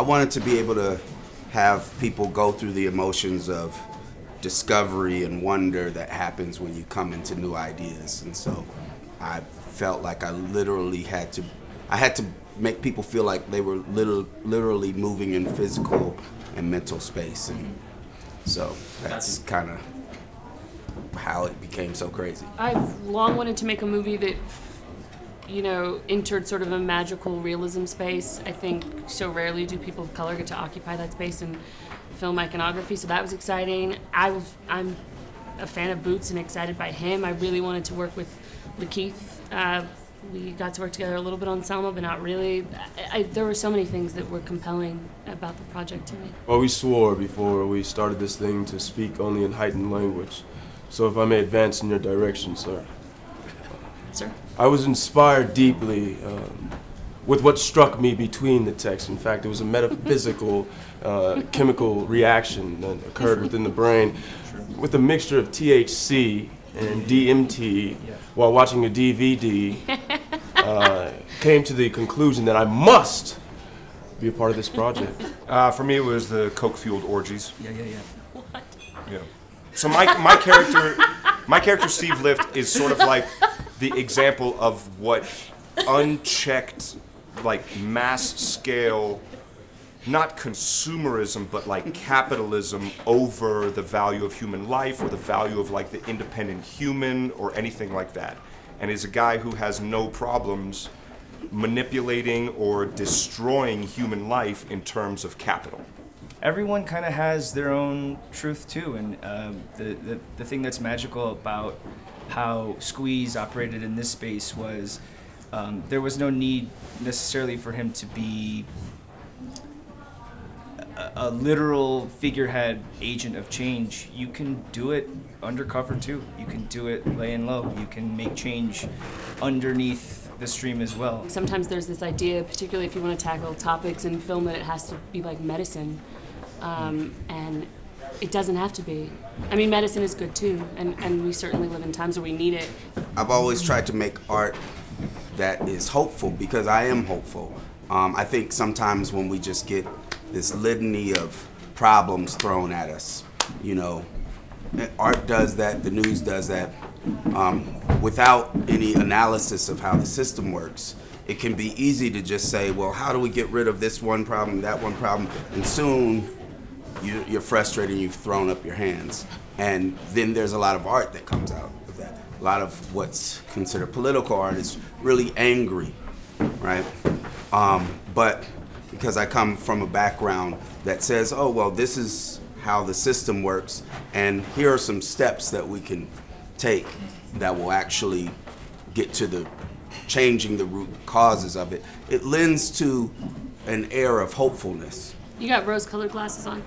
I wanted to be able to have people go through the emotions of discovery and wonder that happens when you come into new ideas. And so I felt like I literally had to make people feel like they were literally moving in physical and mental space. And so that's kind of how it became so crazy. I've long wanted to make a movie that, you know, entered sort of a magical realism space. I think so rarely do people of color get to occupy that space in film iconography, so that was exciting. I'm a fan of Boots and excited by him. I really wanted to work with Lakeith. We got to work together a little bit on Selma, but not really. There were so many things that were compelling about the project to me. Well, we swore before we started this thing to speak only in heightened language. So if I may advance in your direction, sir. Sir? I was inspired deeply with what struck me between the texts. In fact, it was a metaphysical chemical reaction that occurred within the brain with a mixture of THC and DMT while watching a DVD. Came to the conclusion that I must be a part of this project. For me, it was the coke-fueled orgies. Yeah. What? Yeah. So my character Steve Lift is sort of like the example of what unchecked, like mass scale, not consumerism, but like capitalism over the value of human life or the value of like the independent human or anything like that. And is a guy who has no problems manipulating or destroying human life in terms of capital. Everyone kind of has their own truth too, and the thing that's magical about how Squeeze operated in this space was there was no need necessarily for him to be a literal figurehead agent of change. You can do it undercover too. You can do it laying low. You can make change underneath the stream as well. Sometimes there's this idea, particularly if you want to tackle topics in film, that it has to be like medicine. And it doesn't have to be. I mean, medicine is good too, and we certainly live in times where we need it. I've always tried to make art that is hopeful because I am hopeful. I think sometimes when we just get this litany of problems thrown at us, you know, art does that, the news does that, without any analysis of how the system works. It can be easy to just say, well, how do we get rid of this one problem, that one problem, and soon you're frustrated and you've thrown up your hands. And then there's a lot of art that comes out of that. A lot of what's considered political art is really angry, right? But because I come from a background that says, oh, well, this is how the system works, and here are some steps that we can take that will actually get to the changing the root causes of it. It lends to an air of hopefulness. You got rose-colored glasses on.